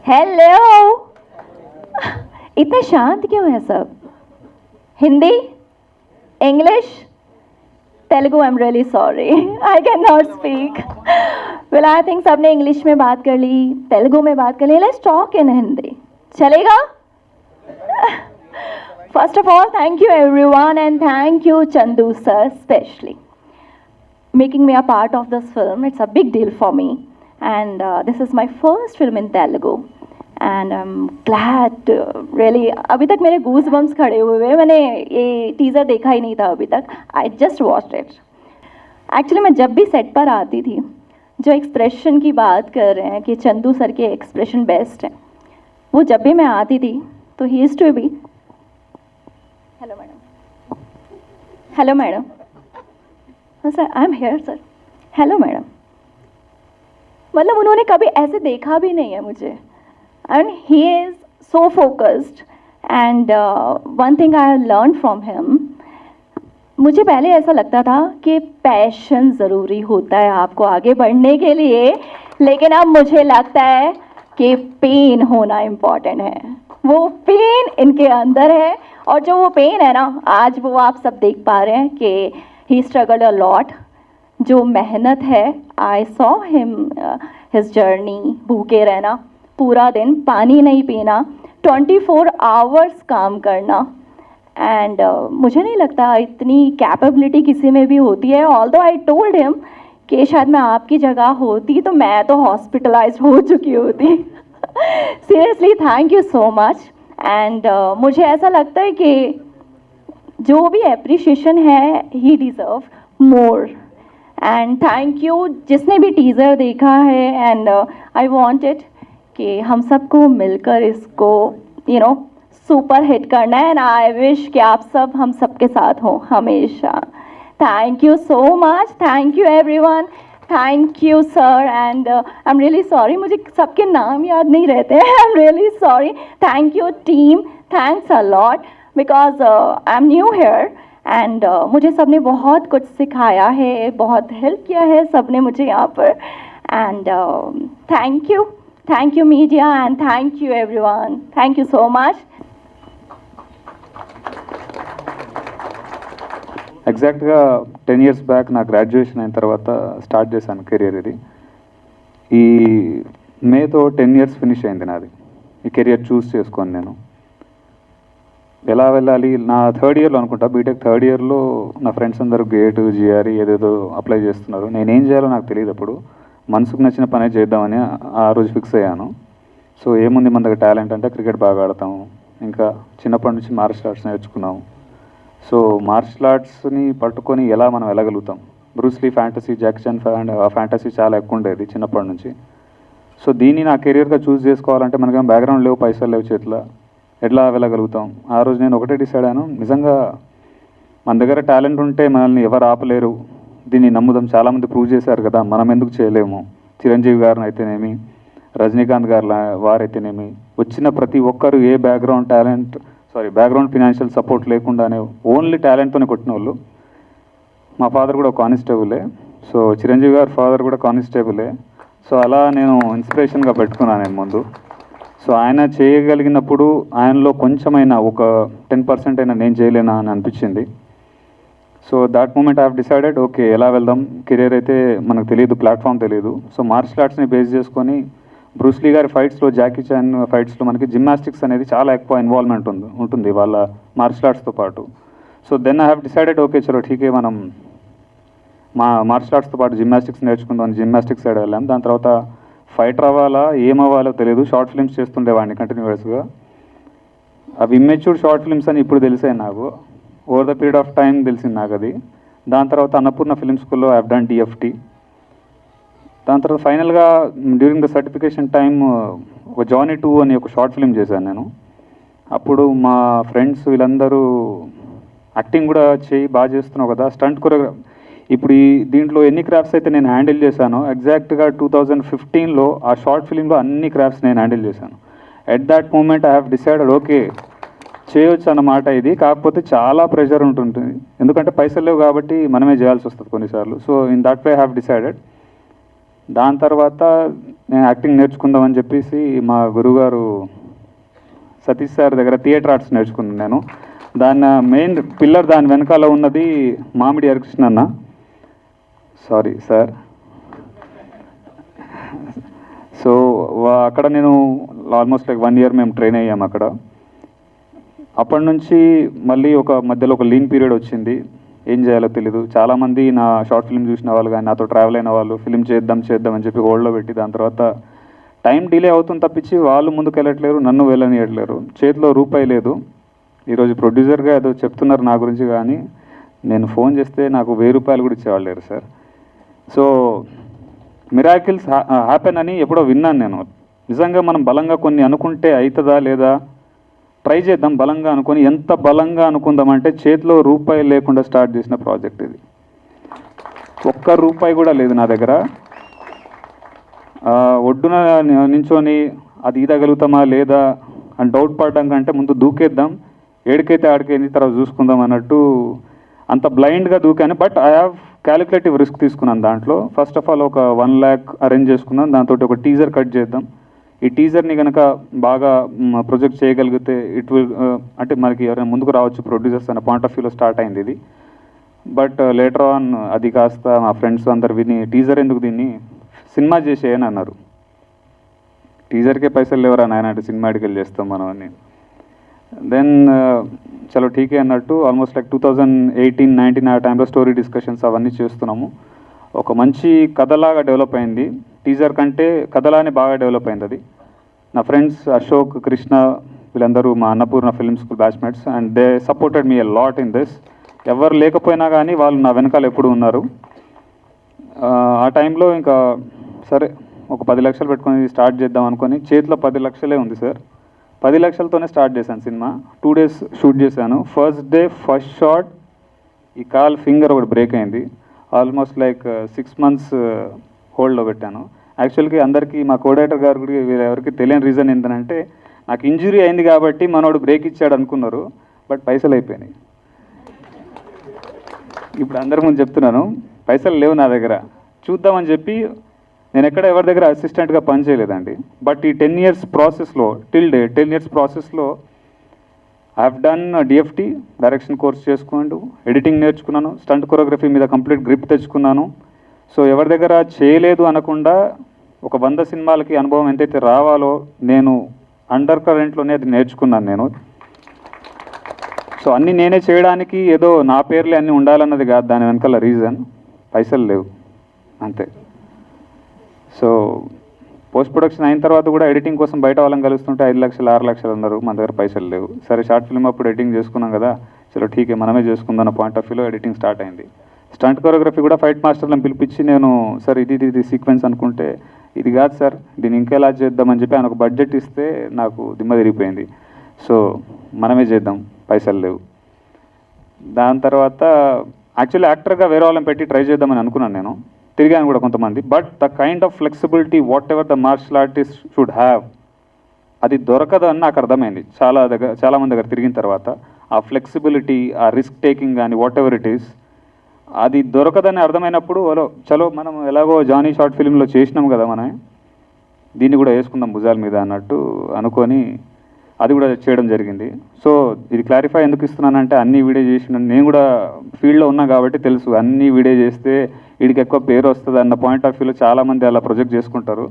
Hello इतने शांत क्यों है सब? Hindi, English, Telugu? I am really sorry, I can not speak. Well I think सबने इंग्लिश में बात कर ली, तेलुगु में बात कर ली. लेट्स टॉक इन हिंदी, चलेगा? First of all, thank you everyone and thank you Chandu sir especially making me a part of this film. It's a big deal for me and this is my first film in Telugu and I'm glad really. अभी तक मेरे goosebumps खड़े हुए हैं. मैंने ये teaser देखा ही नहीं था अभी तक. I just watched it. Actually मैं जब भी सेट पर आती थी, जो एक्सप्रेशन की बात कर रहे हैं कि चंदू सर के एक्सप्रेशन बेस्ट हैं, वो जब भी मैं आती थी तो ही used to be hello madam, hello madam, हाँ sir I am here sir, hello madam. मतलब उन्होंने कभी ऐसे देखा भी नहीं है मुझे. And he is so focused and one thing I have learn from him. मुझे पहले ऐसा लगता था कि पैशन ज़रूरी होता है आपको आगे बढ़ने के लिए, लेकिन अब मुझे लगता है कि पेन होना इम्पॉर्टेंट है. वो पेन इनके अंदर है और जो वो पेन है ना, आज वो आप सब देख पा रहे हैं कि ही स्ट्रगल्ड अ लॉट. जो मेहनत है, I saw him his journey. भूखे रहना, पूरा दिन पानी नहीं पीना, 24 आवर्स काम करना एंड मुझे नहीं लगता इतनी कैपेबिलिटी किसी में भी होती है. ऑल्दो आई टोल्ड हिम कि शायद मैं आपकी जगह होती तो मैं तो हॉस्पिटलाइज हो चुकी होती. Seriously thank you so much. And मुझे ऐसा लगता है कि जो भी एप्रिशिएशन है he deserve more. And thank you जिसने भी टीज़र देखा है एंड आई वांटेड कि हम सबको मिलकर इसको यू नो सुपर हिट करना है. एंड आई विश कि आप सब हम सबके साथ हों हमेशा. Thank you so much. Thank you everyone. Thank you sir and I am really sorry, मुझे सबके नाम याद नहीं रहते हैं. I am really sorry. Thank you team, thanks a lot because I am new here and मुझे सबने बहुत कुछ सिखाया है, बहुत हेल्प किया है सबने मुझे यहाँ पर. And thank you media and thank you everyone. Thank you so much. ఎగ్జాక్ట్గా 10 years బ్యాక్ నా గ్రాడ్యుయేషన్ అయిన తర్వాత స్టార్ట్ చేశాను కెరియర్. ఇది ఈ మేతో 10 years ఫినిష్ అయింది నాది. ఈ కెరియర్ చూస్ చేసుకొని నేను ఎలా వెళ్ళాలి. నా 3rd yearలో అనుకుంటా, బీటెక్ 3rd yearలో నా ఫ్రెండ్స్ అందరూ గేట్ జిఆర్ఈ ఏదేదో అప్లై చేస్తున్నారు. నేనేం చేయాలో నాకు తెలియదు. అప్పుడు మనసుకు నచ్చిన పనే చేద్దామని ఆ రోజు ఫిక్స్ అయ్యాను. సో ఏముంది మన దగ్గర టాలెంట్ అంటే క్రికెట్ బాగా ఆడతాము, ఇంకా చిన్నప్పటి నుంచి మార్షల్ ఆర్ట్స్ నేర్చుకున్నాము. సో మార్షల్ ఆర్ట్స్ని పట్టుకొని ఎలా మనం వెళ్ళగలుగుతాం. Bruce Lee fantasy, Jackie Chan fantasy చాలా ఎక్కువ ఉండేది చిన్నప్పటి నుంచి. సో దీన్ని నా కెరియర్గా చూస్ చేసుకోవాలంటే మనకేం బ్యాక్గ్రౌండ్ లేవు, పైసలు లేవు చేతిలో, ఎట్లా వెళ్ళగలుగుతాం. ఆ రోజు నేను ఒకటే డిసైడ్ అయ్యాను, నిజంగా మన దగ్గర టాలెంట్ ఉంటే మనల్ని ఎవరు ఆపలేరు, దీన్ని నమ్ముదాం. చాలామంది ప్రూవ్ చేశారు కదా, మనం ఎందుకు చేయలేము. చిరంజీవి గారిని అయితేనేమి, రజనీకాంత్ గారు వారైతేనేమి, వచ్చిన ప్రతి ఒక్కరు ఏ బ్యాక్గ్రౌండ్ ఫినాన్షియల్ సపోర్ట్ లేకుండానే ఓన్లీ టాలెంట్తోనే కొట్టిన వాళ్ళు. మా ఫాదర్ కూడా కానిస్టేబులే, సో చిరంజీవి గారి ఫాదర్ కూడా కానిస్టేబులే. సో అలా నేను ఇన్స్పిరేషన్గా పెట్టుకున్నాను నేను ముందు. సో ఆయన చేయగలిగినప్పుడు ఆయనలో కొంచెమైనా ఒక 10% అయినా నేను చేయలేనా అని అనిపించింది. So that moment I have decided, okay ఎలా వెళ్దాం. కెరీర్ అయితే మనకు తెలియదు, ప్లాట్ఫామ్ తెలియదు. సో మార్షల్ ఆర్ట్స్ని బేస్ చేసుకొని బ్రూస్లీ గారి ఫైట్స్లో, జాకీ చాన్ ఫైట్స్లో మనకి జిమ్నాస్టిక్స్ అనేది చాలా ఎక్కువ ఇన్వాల్వ్మెంట్ ఉంటుంది వాళ్ళ మార్షల్ ఆర్ట్స్తో పాటు. So then I have decided, okay చలో ఠీకే మనం మార్షల్ ఆర్ట్స్తో పాటు జిమ్నాస్టిక్స్ నేర్చుకుందాం. జిమ్నాస్టిక్స్ సైడ్ వెళ్ళాం. దాని తర్వాత ఫైటర్ అవ్వాలా ఏమవ్వాలో తెలియదు, షార్ట్ ఫిల్మ్స్ చేస్తుండేవాడిని కంటిన్యూస్గా. అవి ఇమ్మెచ్యూర్ షార్ట్ ఫిల్మ్స్ అని ఇప్పుడు తెలిసాయి నాకు. Over the period of time తెలిసింది నాకు అది. దాని తర్వాత అన్నపూర్ణ ఫిల్మ్ స్కూల్లో ఐ హావ్ డన్ డిఎఫ్టీ. దాని తర్వాత ఫైనల్గా డ్యూరింగ్ ద సర్టిఫికేషన్ టైమ్ ఒక జానీ 2 అని ఒక షార్ట్ ఫిల్మ్ చేశాను నేను. అప్పుడు మా ఫ్రెండ్స్ వీళ్ళందరూ యాక్టింగ్ కూడా బాగా చేస్తున్నావు కదా, స్టంట్ కొరియోగ్రాఫ్. ఇప్పుడు దీంట్లో ఎన్ని క్రాఫ్ట్స్ అయితే నేను హ్యాండిల్ చేశానో ఎగ్జాక్ట్గా 2015లో ఆ షార్ట్ ఫిల్మ్లో అన్ని క్రాఫ్ట్స్ నేను హ్యాండిల్ చేశాను. At that moment I have decided, okay చేయొచ్చు అన్నమాట ఇది. కాకపోతే చాలా ప్రెషర్ ఉంటుంది, ఎందుకంటే పైసలు లేవు కాబట్టి మనమే చేయాల్సి వస్తుంది కొన్నిసార్లు. So in that way I have decided దాని తర్వాత నేను యాక్టింగ్ నేర్చుకుందామని చెప్పేసి మా గురుగారు సతీష్ సార్ దగ్గర థియేటర్ ఆర్ట్స్ నేర్చుకున్నాను నేను. దాని మెయిన్ పిల్లర్ దాని వెనకాల ఉన్నది మామిడి హరికృష్ణ అన్న. Sorry sir. సో అక్కడ నేను ఆల్మోస్ట్ లైక్ 1 year మేము ట్రైన్ అయ్యాము అక్కడ. అప్పటి నుంచి మళ్ళీ మధ్యలో ఒక లీన్ పీరియడ్ వచ్చింది. ఏం చేయాలో తెలీదు. చాలామంది నా షార్ట్ ఫిల్మ్ చూసిన వాళ్ళు కానీ నాతో ట్రావెల్ అయిన వాళ్ళు ఫిల్మ్ చేద్దాం అని చెప్పి హోల్డ్లో పెట్టి దాని తర్వాత టైం డిలే అవుతుంది తప్పించి వాళ్ళు ముందుకు వెళ్ళట్లేరు, నన్ను వెళ్ళనియట్లేరు. చేతిలో రూపాయి లేదు. ఈరోజు ప్రొడ్యూసర్గా ఏదో చెప్తున్నారు నా గురించి, కానీ నేను ఫోన్ చేస్తే నాకు 1000 రూపాయలు కూడా ఇచ్చేవాళ్ళు లేరు సార్. సో మిరాకిల్స్ హ్యాపెన్ అని ఎప్పుడో విన్నాను నేను. నిజంగా మనం బలంగా కొన్ని అనుకుంటే అవుతుందా లేదా ట్రై చేద్దాం బలంగా అనుకొని. ఎంత బలంగా అనుకుందామంటే చేతిలో రూపాయి లేకుండా స్టార్ట్ చేసిన ప్రాజెక్ట్ ఇది. 1 రూపాయి కూడా లేదు నా దగ్గర. ఒడ్డున నించొని అది ఈదగలుగుతామా లేదా అని డౌట్ పడడం కంటే ముందు దూకేద్దాం, ఏడికైతే ఆడికైంది తర్వాత చూసుకుందాం అన్నట్టు అంత బ్లైండ్గా దూకాను. But I have calculative risk తీసుకున్నాను దాంట్లో. ఫస్ట్ ఆఫ్ ఆల్ ఒక 1 lakh అరేంజ్ చేసుకున్నాను. దాంతో ఒక టీజర్ కట్ చేద్దాం. ఈ టీజర్ని కనుక బాగా ప్రొజెక్ట్ చేయగలిగితే ఇట్ విల్ అంటే మనకి ఎవరైనా ముందుకు రావచ్చు ప్రొడ్యూసర్స్ అనే పాయింట్ ఆఫ్ వ్యూలో స్టార్ట్ అయింది ఇది. బట్ లేటర్ ఆన్ అది కాస్త మా ఫ్రెండ్స్ అందరు విని టీజర్ ఎందుకు దీన్ని సినిమా చేసేయని అన్నారు. టీజర్కే పైసలు లేవరా నాయన అంటే సినిమా అడిగలు చేస్తాం మనం అని. దెన్ చలో ఠీకే అన్నట్టు ఆల్మోస్ట్ లైక్ 2018-19 ఆ టైంలో స్టోరీ డిస్కషన్స్ అవన్నీ చేస్తున్నాము. ఒక మంచి కథలాగా డెవలప్ అయింది. టీజర్ కంటే కథలానే బాగా డెవలప్ అయింది అది. నా ఫ్రెండ్స్ అశోక్, కృష్ణ వీళ్ళందరూ మా Annapurna film school batchmates and they supported me a lot in this. ఎవరు లేకపోయినా కానీ వాళ్ళు నా వెనకాల ఎప్పుడు ఉన్నారు. ఆ టైంలో ఇంకా సరే ఒక 10 లక్షలు పెట్టుకొని స్టార్ట్ చేద్దాం అనుకొని చేతిలో 10 లక్షలే ఉంది సార్. 10 లక్షలతోనే స్టార్ట్ చేశాను సినిమా. 2 days షూట్ చేశాను. ఫస్ట్ డే ఫస్ట్ షాట్ ఈ కాల్ ఫింగర్ ఒకటి బ్రేక్ అయింది. ఆల్మోస్ట్ లైక్ 6 months హోల్డ్లో పెట్టాను. యాక్చువల్గా అందరికీ మా కోడైటర్ గారు కూడా వీళ్ళెవరికి తెలియని రీజన్ ఏంటంటే నాకు ఇంజురీ అయింది కాబట్టి మనోడు బ్రేక్ ఇచ్చాడు అనుకున్నారు. బట్ పైసలు అయిపోయినాయి. ఇప్పుడు అందరి ముందు చెప్తున్నాను, పైసలు లేవు నా దగ్గర. చూద్దామని చెప్పి నేను ఎక్కడ ఎవరి దగ్గర అసిస్టెంట్గా పనిచేయలేదండి. బట్ ఈ 10 years ప్రాసెస్లో టిల్ డే 10 years ప్రాసెస్లో I have done DFT direction course చేసుకున్నాను, ఎడిటింగ్ నేర్చుకున్నాను, స్టంట్ కొరియోగ్రఫీ మీద కంప్లీట్ గ్రిప్ తెచ్చుకున్నాను. సో ఎవరి దగ్గర చేయలేదు అనకుండా ఒక 100 సినిమాలకి అనుభవం ఎంతైతే రావాలో నేను అండర్ కరెంట్లోనే అది నేర్చుకున్నాను నేను. సో అన్నీ నేనే చేయడానికి ఏదో నా పేర్లే అన్నీ ఉండాలన్నది కాదు దాని వెనకాల రీజన్. పైసలు లేవు అంతే. సో పోస్ట్ ప్రొడక్షన్ అయిన తర్వాత కూడా ఎడిటింగ్ కోసం బయట వాళ్ళని కలుస్తుంటే 5 లక్షలు 6 లక్షలు అన్నారు. మన దగ్గర పైసలు లేవు. సరే షార్ట్ ఫిల్మ్ అప్పుడు ఎడిటింగ్ చేసుకున్నాం కదా, చలో ఠీకే మనమే చేసుకుందాం అన్న పాయింట్ ఆఫ్ వ్యూలో ఎడిటింగ్ స్టార్ట్ అయింది. స్టంట్ కొరియోగ్రఫీ కూడా ఫైట్ మాస్టర్లను పిలిపించి నేను సార్ ఇది సీక్వెన్స్ అనుకుంటే ఇది కాదు సార్ దీన్ని ఇంకా ఎలా చేద్దామని చెప్పి ఆయన ఒక బడ్జెట్ ఇస్తే నాకు దిమ్మ తిరిగిపోయింది. సో మనమే చేద్దాం, పైసలు లేవు. దాని తర్వాత యాక్చువల్లీ యాక్టర్గా వేరే వాళ్ళని పెట్టి ట్రై చేద్దామని అనుకున్నాను నేను. తిరిగాను కూడా కొంతమంది. But the kind of flexibility whatever the martial artist should have అది దొరకదు అని నాకు అర్థమైంది చాలామంది దగ్గర తిరిగిన తర్వాత. ఆ ఫ్లెక్సిబిలిటీ, ఆ రిస్క్ టేకింగ్ కానీ వాట్ ఎవర్ ఇట్ ఈస్ అది దొరకదని అర్థమైనప్పుడు చలో మనం ఎలాగో జానీ షార్ట్ ఫిల్మ్లో చేసినాం కదా మనం దీన్ని కూడా వేసుకుందాం భుజాల మీద అన్నట్టు అనుకొని అది కూడా చేయడం జరిగింది. సో ఇది క్లారిఫై ఎందుకు ఇస్తున్నానంటే అన్ని వీడియో చేసిన నేను కూడా ఫీల్డ్లో ఉన్నా కాబట్టి తెలుసు అన్ని వీడియో చేస్తే వీడికి ఎక్కువ పేరు వస్తుంది అన్న పాయింట్ ఆఫ్ వ్యూలో చాలామంది అలా ప్రొజెక్ట్ చేసుకుంటారు.